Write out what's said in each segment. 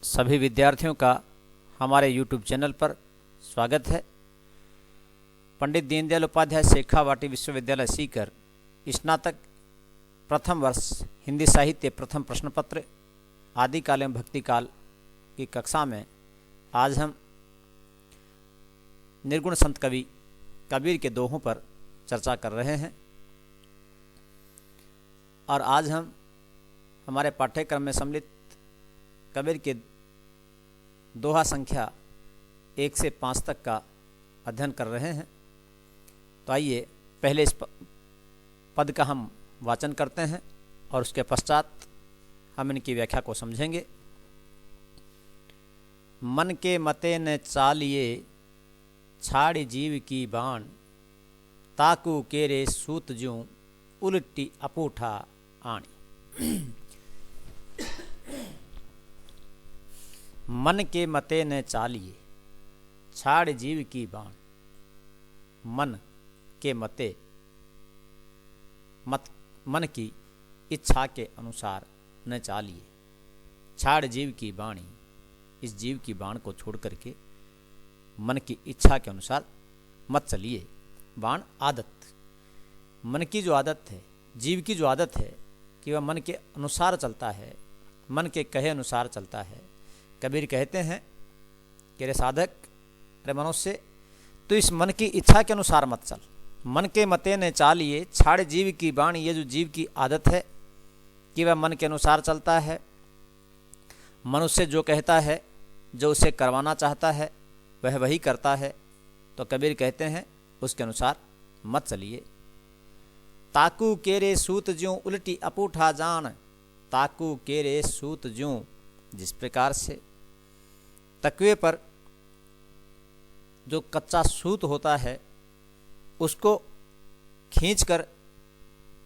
सभी विद्यार्थियों का हमारे YouTube चैनल पर स्वागत है। पंडित दीनदयाल उपाध्याय शेखावाटी विश्वविद्यालय सीकर स्नातक प्रथम वर्ष हिंदी साहित्य प्रथम प्रश्न पत्र आदिकाल एवं भक्तिकाल की कक्षा में आज हम निर्गुण संत कवि कबीर के दोहों पर चर्चा कर रहे हैं और आज हम हमारे पाठ्यक्रम में सम्मिलित कबीर के दोहा संख्या 1 से 5 तक का अध्ययन कर रहे हैं। तो आइए पहले इस पद का हम वाचन करते हैं और उसके पश्चात हम इनकी व्याख्या को समझेंगे। मन के मते न चालिए छाड़ जीव की बाण, ताकू केरे सूत ज्यों उलटी अपूठा आणी। मन के मते न चालिए छाड़ जीव की बाण, मन के मते मन की इच्छा के अनुसार न चालिए छाड़ जीव की बाणी, इस जीव की बाण को छोड़ करके मन की इच्छा के अनुसार मत चलिए। बाण आदत, मन की जो आदत है, जीव की जो आदत है कि वह मन के अनुसार चलता है, मन के कहे अनुसार चलता है। कबीर कहते हैं कि रे साधक, रे मनुष्य, तो इस मन की इच्छा के अनुसार मत चल। मन के मते ने चालिए छाड़ जीव की बाणी, ये जो जीव की आदत है कि वह मन के अनुसार चलता है, मनुष्य जो कहता है, जो उसे करवाना चाहता है वह वही करता है। तो कबीर कहते हैं उसके अनुसार मत चलिए। ताकू केरे सूत ज्यों उल्टी अपूठा जान, ताकू केरे सूत ज्यों, जिस प्रकार से तकवे पर जो कच्चा सूत होता है उसको खींचकर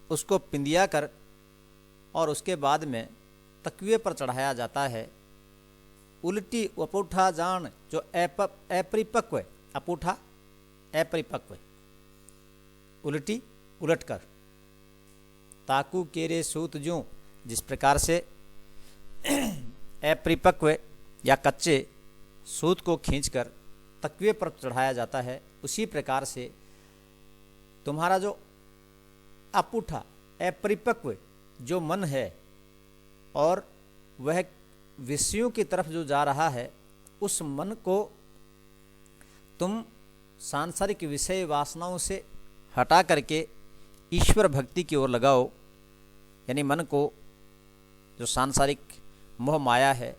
उसको पिंदिया कर और उसके बाद में तकवे पर चढ़ाया जाता है। उल्टी अपूठा जान, जो अपरिपक्व, अपूठा अपरिपक्व, उल्टी उलट कर। ताकू केरे सूत ज्यों, जिस प्रकार से अपरिपक्व या कच्चे सूत को खींचकर तकवे पर चढ़ाया जाता है, उसी प्रकार से तुम्हारा जो अपूठा अपरिपक्व जो मन है और वह विषयों की तरफ जो जा रहा है, उस मन को तुम सांसारिक विषय वासनाओं से हटा करके ईश्वर भक्ति की ओर लगाओ। यानी मन को जो सांसारिक मोह माया है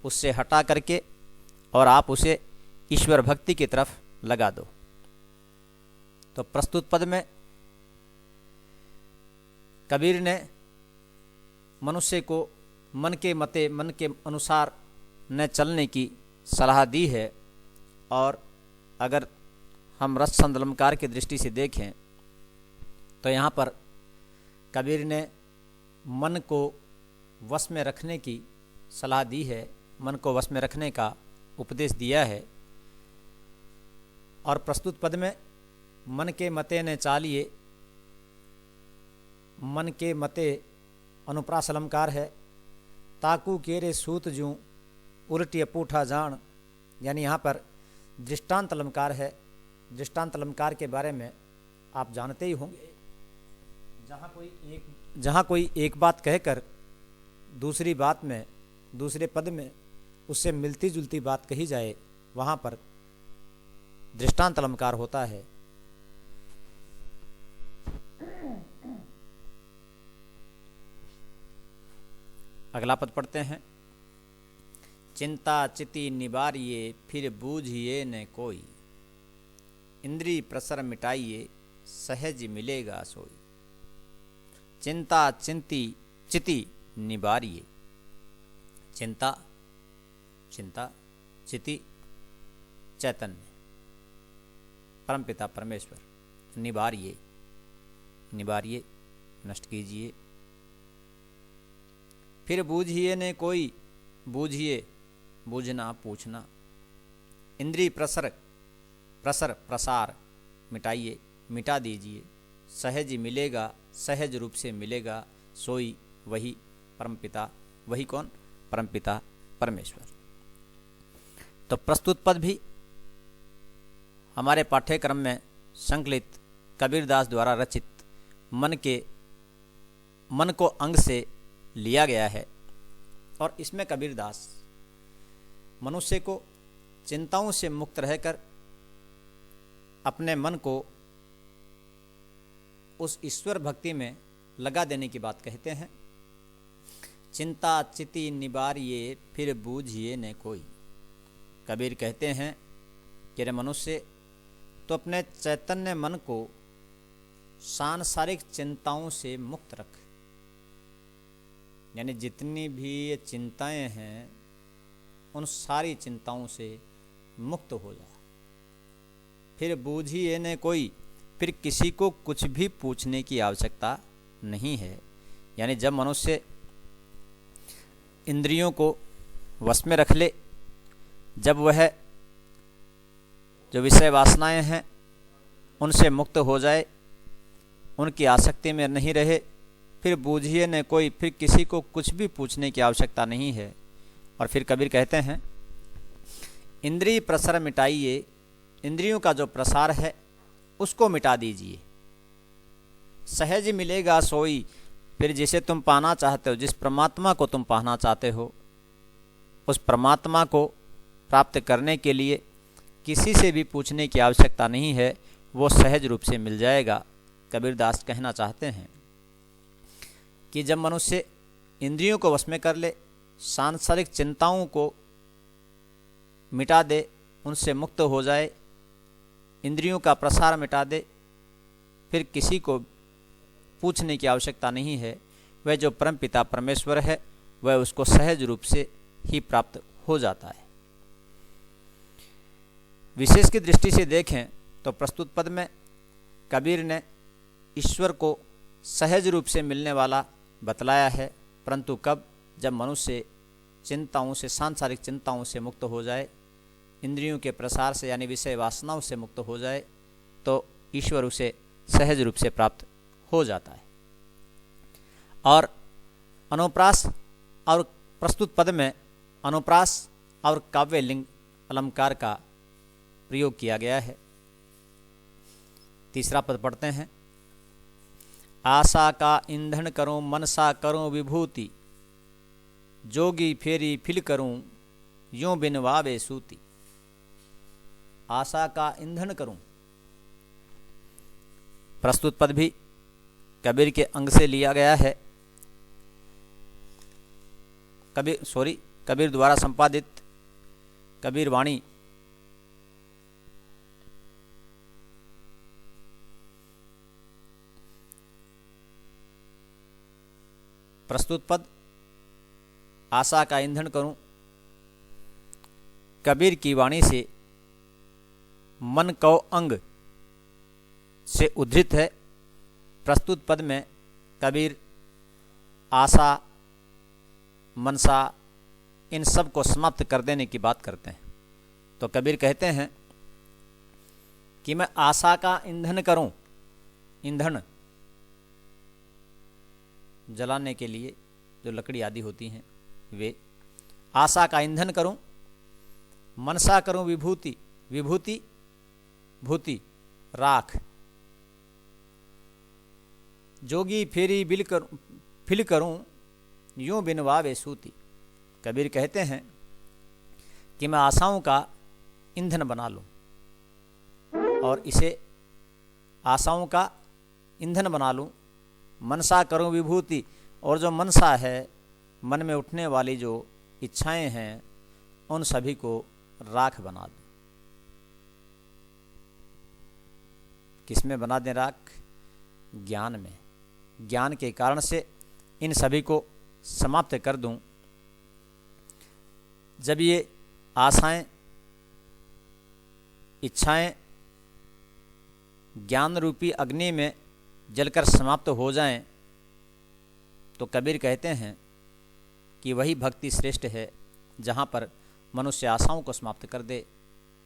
उससे हटा करके और आप उसे ईश्वर भक्ति की तरफ लगा दो। तो प्रस्तुत पद में कबीर ने मनुष्य को मन के मते, मन के अनुसार न चलने की सलाह दी है। और अगर हम रस संदलमकार की दृष्टि से देखें तो यहाँ पर कबीर ने मन को वश में रखने की सलाह दी है, मन को वश में रखने का उपदेश दिया है। और प्रस्तुत पद में मन के मते ने चालिए, मन के मते अनुप्रास अलंकार है। ताकू केरे सूत ज्यों उल्टी अपूठा जान, यानी यहाँ पर दृष्टांत अलंकार है। दृष्टांत अलंकार के बारे में आप जानते ही होंगे। जहाँ कोई एक बात कहकर दूसरी बात में, दूसरे पद में उससे मिलती जुलती बात कही जाए, वहाँ पर दृष्टांत अलंकार होता है। अगला पद पढ़ते हैं। चिंता चिति निवारिये फिर बूझिए न कोई, इंद्री प्रसर मिटाइए सहज मिलेगा सोई। चिंता चिंती चिति निवारिये, चिंता चिंता, चिति चैतन्य, परमपिता परमेश्वर, निवारिये निवारिये, नष्ट कीजिए। फिर बूझिए ने कोई, बूझिए बूझना पूछना। इंद्रिय प्रसर, प्रसर प्रसार, मिटाइए मिटा दीजिए। सहज मिलेगा, सहज रूप से मिलेगा सोई, वही परमपिता। वही कौन? परमपिता परमेश्वर। तो प्रस्तुत पद भी हमारे पाठ्यक्रम में संकलित कबीरदास द्वारा रचित मन को अंग से लिया गया है और इसमें कबीरदास मनुष्य को चिंताओं से मुक्त रहकर अपने मन को उस ईश्वर भक्ति में लगा देने की बात कहते हैं। चिंता चिति निवारिये फिर बूझिए न कोई। कबीर कहते हैं कि रे मनुष्य, तो अपने चैतन्य मन को सांसारिक चिंताओं से मुक्त रख, यानी जितनी भी ये चिंताएं हैं उन सारी चिंताओं से मुक्त हो जा। फिर बूझिए न कोई, फिर किसी को कुछ भी पूछने की आवश्यकता नहीं है। यानी जब मनुष्य इंद्रियों को वश में रख ले, जब वह जो विषय वासनाएं हैं उनसे मुक्त हो जाए, उनकी आसक्ति में नहीं रहे, फिर बूझिए न कोई, फिर किसी को कुछ भी पूछने की आवश्यकता नहीं है। और फिर कबीर कहते हैं, इंद्रिय प्रसार मिटाइए, इंद्रियों का जो प्रसार है उसको मिटा दीजिए। सहज मिलेगा सोई, फिर जिसे तुम पाना चाहते हो, जिस परमात्मा को तुम पाना चाहते हो, उस परमात्मा को प्राप्त करने के लिए किसी से भी पूछने की आवश्यकता नहीं है, वो सहज रूप से मिल जाएगा। कबीरदास कहना चाहते हैं कि जब मनुष्य इंद्रियों को वश में कर ले, सांसारिक चिंताओं को मिटा दे, उनसे मुक्त हो जाए, इंद्रियों का प्रसार मिटा दे, फिर किसी को पूछने की आवश्यकता नहीं है। वह जो परमपिता परमेश्वर है वह उसको सहज रूप से ही प्राप्त हो जाता है। विशेष की दृष्टि से देखें तो प्रस्तुत पद में कबीर ने ईश्वर को सहज रूप से मिलने वाला बतलाया है, परंतु कब? जब मनुष्य चिंताओं से, सांसारिक चिंताओं से मुक्त हो जाए, इंद्रियों के प्रसार से यानी विषय वासनाओं से मुक्त हो जाए, तो ईश्वर उसे सहज रूप से प्राप्त हो जाता है। और अनुप्रास और प्रस्तुत पद में अनुप्रास और काव्यलिंग अलंकार का प्रयोग किया गया है। तीसरा पद पढ़ते हैं, आशा का ईंधन करूं मनसा करूं विभूति, जोगी फेरी फिल करूं यूं बिनवावे सूती। आशा का ईंधन करूं, प्रस्तुत पद भी कबीर के अंग से लिया गया है। कबीर द्वारा संपादित कबीर वाणी प्रस्तुत पद आशा का ईंधन करूं कबीर की वाणी से मन को अंग से उद्धृत है। प्रस्तुत पद में कबीर आशा, मनसा, इन सब को समाप्त कर देने की बात करते हैं। तो कबीर कहते हैं कि मैं आशा का ईंधन करूं, ईंधन जलाने के लिए जो लकड़ी आदि होती हैं वे, आशा का ईंधन करूं, मनसा करूं विभूति, विभूति भूति राख, जोगी फेरी फिल करूं यूं बिनवावे सूती। कबीर कहते हैं कि मैं आशाओं का ईंधन बना लूं और इसे आशाओं का ईंधन बना लूं, मनसा करूं विभूति, और जो मनसा है, मन में उठने वाली जो इच्छाएं हैं, उन सभी को राख बना दूं। किस में बना दें राख? ज्ञान में। ज्ञान के कारण से इन सभी को समाप्त कर दूं। जब ये आशाएं, इच्छाएं ज्ञान रूपी अग्नि में जलकर समाप्त हो जाएं, तो कबीर कहते हैं कि वही भक्ति श्रेष्ठ है जहाँ पर मनुष्य आशाओं को समाप्त कर दे,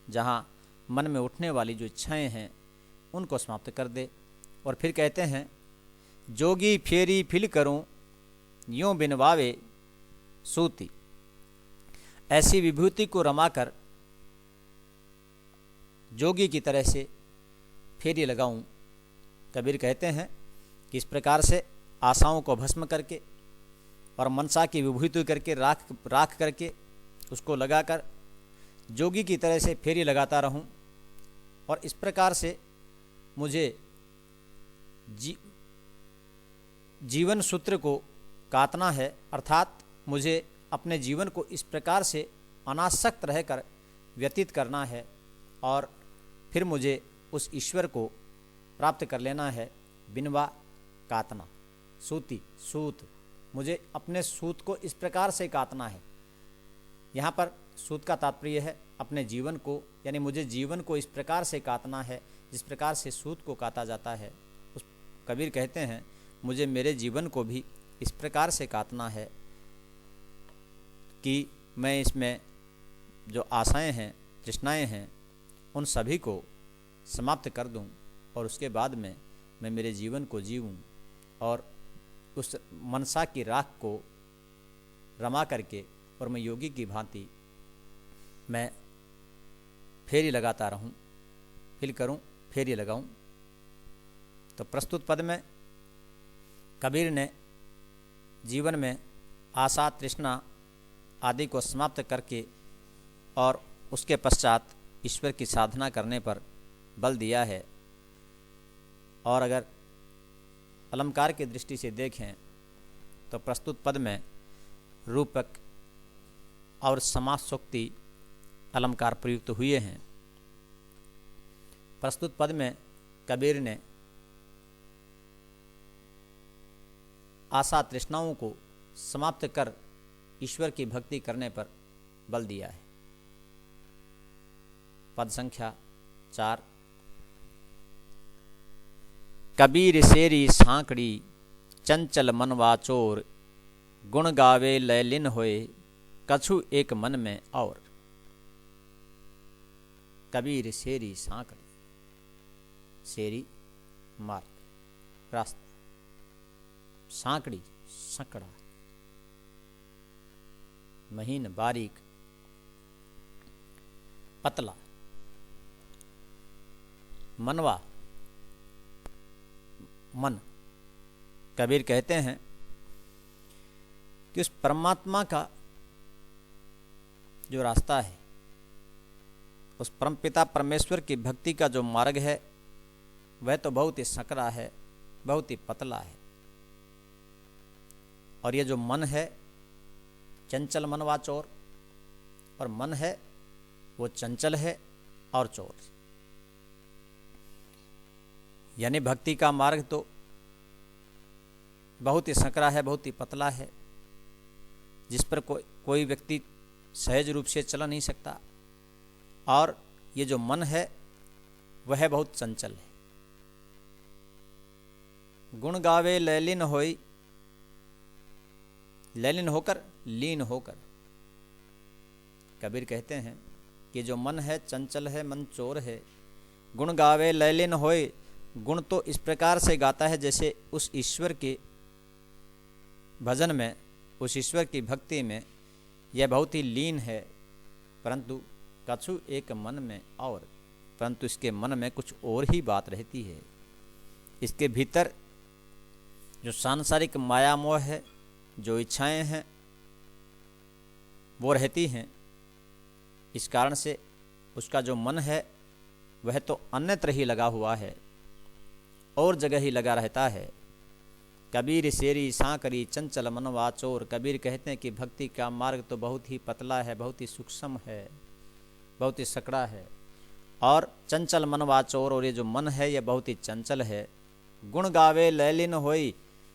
जहाँ मन में उठने वाली जो इच्छाएं हैं उनको समाप्त कर दे। और फिर कहते हैं, जोगी फेरी फिल करूं यूं बिनवावे सूती। ऐसी विभूति को रमाकर जोगी की तरह से फेरी लगाऊं। कबीर कहते हैं कि इस प्रकार से आशाओं को भस्म करके और मनसा की विभूति करके राख करके उसको लगाकर जोगी की तरह से फेरी लगाता रहूं, और इस प्रकार से मुझे जीवन सूत्र को काटना है, अर्थात मुझे अपने जीवन को इस प्रकार से अनासक्त रहकर व्यतीत करना है और फिर मुझे उस ईश्वर को प्राप्त कर लेना है। बिनवा काटना, सूत, मुझे अपने सूत को इस प्रकार से काटना है। यहाँ पर सूत का तात्पर्य है अपने जीवन को, यानी मुझे जीवन को इस प्रकार से काटना है जिस प्रकार से सूत को काटा जाता है। उस कबीर कहते हैं मुझे मेरे जीवन को भी इस प्रकार से काटना है कि मैं इसमें जो आशाएं हैं, तृष्णाएं हैं, उन सभी को समाप्त कर दूं और उसके बाद में मैं मेरे जीवन को जीऊं और उस मनसा की राख को रमा करके और मैं योगी की भांति मैं फेरी लगाता रहूं, फेरी लगाऊं। तो प्रस्तुत पद में कबीर ने जीवन में आशा, तृष्णा आदि को समाप्त करके और उसके पश्चात ईश्वर की साधना करने पर बल दिया है। और अगर अलंकार की दृष्टि से देखें तो प्रस्तुत पद में रूपक और समासोक्ति अलंकार प्रयुक्त हुए हैं। प्रस्तुत पद में कबीर ने आशा तृष्णाओं को समाप्त कर ईश्वर की भक्ति करने पर बल दिया है। पद संख्या 4। कबीर सेरी सांकड़ी चंचल मनवा चोर, गुण गावे लयलिन होए कछु एक मन में और। कबीर सेरी सांकड़ी, सेरी मार्ग, रास्ता, सांकड़ी संकड़ा, महीन बारीक, पतला, मनवा मन। कबीर कहते हैं कि उस परमात्मा का जो रास्ता है, उस परमपिता परमेश्वर की भक्ति का जो मार्ग है वह तो बहुत ही संकरा है, बहुत ही पतला है। और ये जो मन है चंचल मनवा चोर, और मन है वो चंचल है और चोर, यानी भक्ति का मार्ग तो बहुत ही संकरा है, बहुत ही पतला है, जिस पर कोई व्यक्ति सहज रूप से चला नहीं सकता। और ये जो मन है वह बहुत चंचल है। गुण गावे लयलिन होई, लयलिन होकर, लीन होकर। कबीर कहते हैं कि जो मन है चंचल है, मन चोर है। गुण गावे लयलिन होए, गुण तो इस प्रकार से गाता है जैसे उस ईश्वर के भजन में, उस ईश्वर की भक्ति में यह बहुत ही लीन है, परंतु कछु एक मन में और, परंतु इसके मन में कुछ और ही बात रहती है। इसके भीतर जो सांसारिक माया मोह है, जो इच्छाएं हैं, वो रहती हैं। इस कारण से उसका जो मन है वह तो अन्यत्र ही लगा हुआ है, और जगह ही लगा रहता है। कबीर सेरी सांकरी चंचल मनवा चोर। कबीर कहते हैं कि भक्ति का मार्ग तो बहुत ही पतला है, बहुत ही सूक्ष्म है, बहुत ही सकड़ा है, और चंचल मनवा चोर, और ये जो मन है यह बहुत ही चंचल है। गुण गावे लयलिन होई,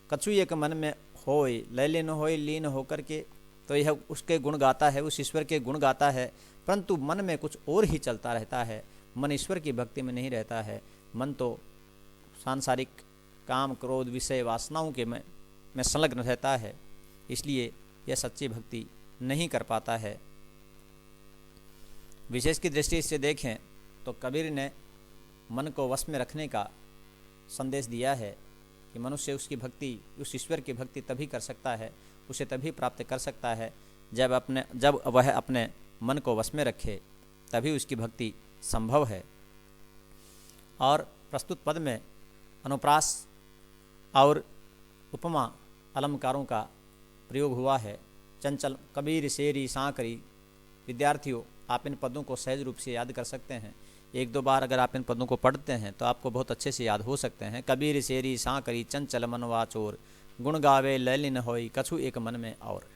कछु एक मन में होई, लयलिन होई, लीन होकर के तो यह उसके गुण गाता है, उस ईश्वर के गुण गाता है, परंतु मन में कुछ और ही चलता रहता है। मन ईश्वर की भक्ति में नहीं रहता है। मन तो सांसारिक काम, क्रोध, विषय, वासनाओं के में संलग्न रहता है, इसलिए यह सच्ची भक्ति नहीं कर पाता है। विशेष की दृष्टि से देखें तो कबीर ने मन को वश में रखने का संदेश दिया है कि मनुष्य उसकी भक्ति, उस ईश्वर की भक्ति तभी कर सकता है, उसे तभी प्राप्त कर सकता है जब वह अपने मन को वश में रखे तभी उसकी भक्ति संभव है। और प्रस्तुत पद में अनुप्रास और उपमा अलंकारों का प्रयोग हुआ है। चंचल, कबीर, शेरी, सांकरी। विद्यार्थियों, आप इन पदों को सहज रूप से याद कर सकते हैं। एक दो बार अगर आप इन पदों को पढ़ते हैं तो आपको बहुत अच्छे से याद हो सकते हैं। कबीर, शेरी, सांकरी, चंचल मनवा चोर, गुण गावे लैलिन होई, कछु एक मन में और।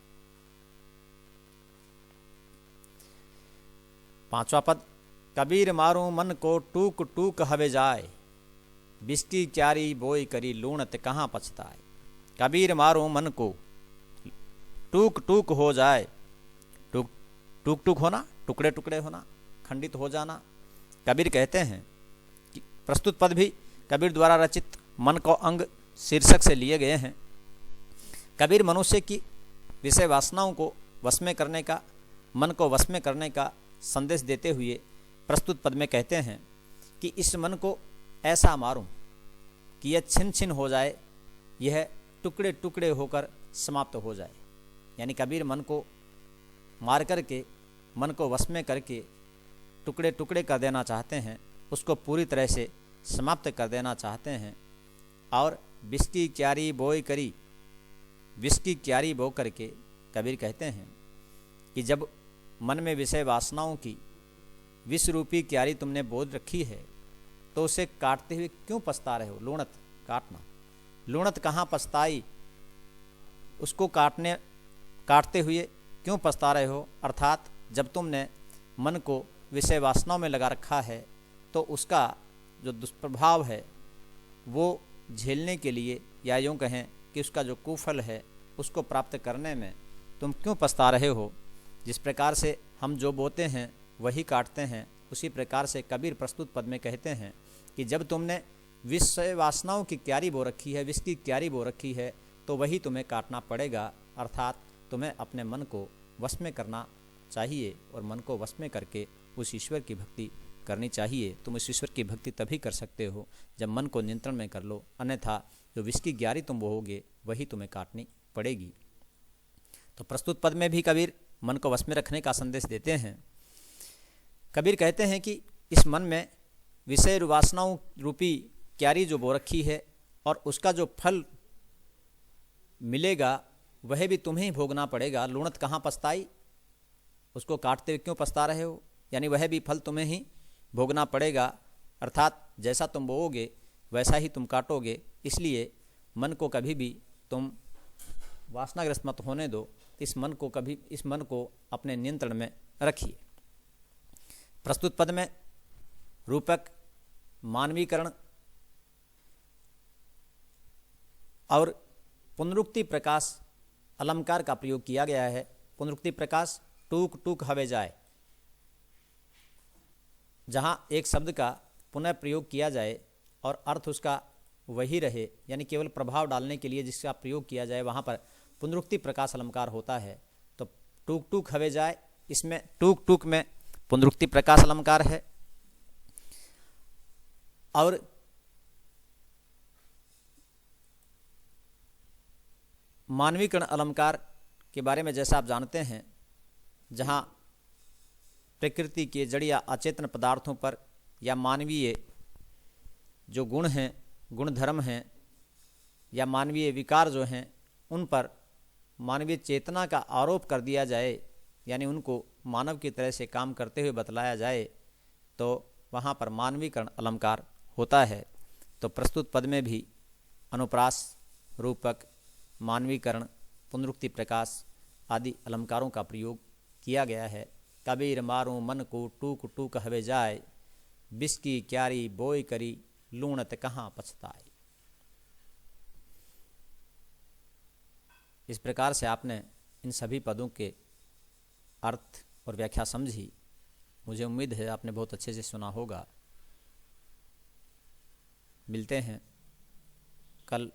पांचवा पद, कबीर मारू मन को टूक टूक हवे जाए, बिस्की क्यारी बोई करी लूणत कहाँ पछताए। कबीर मारू मन को टूक टूक हो जाए, टूक टूक टूक होना, टुकड़े टुकड़े होना, खंडित हो जाना। कबीर कहते हैं कि प्रस्तुत पद भी कबीर द्वारा रचित मन को अंग शीर्षक से लिए गए हैं। कबीर मनुष्य की विषय वासनाओं को वश में करने का, मन को वश में करने का संदेश देते हुए प्रस्तुत पद में कहते हैं कि इस मन को ऐसा मारूं कि यह छिन छिन हो जाए, यह टुकड़े टुकड़े होकर समाप्त हो जाए। यानी कबीर मन को मार करके, मन को वश में करके टुकड़े टुकड़े कर देना चाहते हैं, उसको पूरी तरह से समाप्त कर देना चाहते हैं। और बिस्की क्यारी बोई करी, विस्की क्यारी बो करके कबीर कहते हैं कि जब मन में विषय वासनाओं की विष रूपी क्यारी तुमने बोध रखी है तो उसे काटते हुए क्यों पछता रहे हो। लूणत, काटना, लूणत कहाँ पछताई, उसको काटते हुए क्यों पछता रहे हो। अर्थात जब तुमने मन को विषय वासनाओं में लगा रखा है तो उसका जो दुष्प्रभाव है वो झेलने के लिए, या यूँ कहें कि उसका जो कुफल है उसको प्राप्त करने में तुम क्यों पछता रहे हो। जिस प्रकार से हम जो बोते हैं वही काटते हैं, उसी प्रकार से कबीर प्रस्तुत पद में कहते हैं कि जब तुमने विषय वासनाओं की क्यारी बो रखी है, विष की क्यारी बो रखी है, तो वही तुम्हें काटना पड़ेगा। अर्थात तुम्हें अपने मन को वश में करना चाहिए और मन को वश में करके उस ईश्वर की भक्ति करनी चाहिए। तुम उस ईश्वर की भक्ति तभी कर सकते हो जब मन को नियंत्रण में कर लो, अन्यथा जो विष की क्यारी तुम बोओगे वही तुम्हें काटनी पड़ेगी। तो प्रस्तुत पद में भी कबीर मन को वश में रखने का संदेश देते हैं। कबीर कहते हैं कि इस मन में विषय वासनाओं रूपी क्यारी जो बो रखी है और उसका जो फल मिलेगा वह भी तुम्हें ही भोगना पड़ेगा। लूणत कहाँ पछताई, उसको काटते हुए क्यों पछता रहे हो, यानी वह भी फल तुम्हें ही भोगना पड़ेगा। अर्थात जैसा तुम बोओगे वैसा ही तुम काटोगे। इसलिए मन को कभी भी तुम वासनाग्रस्त मत होने दो। इस मन को अपने नियंत्रण में रखिए। प्रस्तुत पद में रूपक, मानवीकरण और पुनरुक्ति प्रकाश अलंकार का प्रयोग किया गया है। पुनरुक्ति प्रकाश, टूक टूक हवे जाए, जहाँ एक शब्द का पुनः प्रयोग किया जाए और अर्थ उसका वही रहे, यानी केवल प्रभाव डालने के लिए जिसका प्रयोग किया जाए, वहाँ पर पुनरुक्ति प्रकाश अलंकार होता है। तो टूक टूक हवे जाए, इसमें टूक टूक में पुनरुक्ति प्रकाश अलंकार है। और मानवीकरण अलंकार के बारे में जैसा आप जानते हैं, जहाँ प्रकृति के जड़ या अचेतन पदार्थों पर या मानवीय जो गुण हैं, गुण धर्म हैं या मानवीय विकार जो हैं, उन पर मानवीय चेतना का आरोप कर दिया जाए, यानी उनको मानव की तरह से काम करते हुए बतलाया जाए, तो वहाँ पर मानवीकरण अलंकार होता है। तो प्रस्तुत पद में भी अनुप्रास, रूपक, मानवीकरण, पुनरुक्ति प्रकाश आदि अलंकारों का प्रयोग किया गया है। कबीर मारूं मन को टूक टूक हवे जाए, बिस की क्यारी बोई करी लूणत कहाँ पछताए। इस प्रकार से आपने इन सभी पदों के अर्थ और व्याख्या समझी। मुझे उम्मीद है आपने बहुत अच्छे से सुना होगा। मिलते हैं कल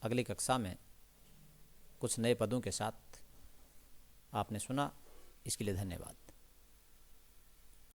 अगली कक्षा में कुछ नए पदों के साथ। आपने सुना, इसके लिए धन्यवाद।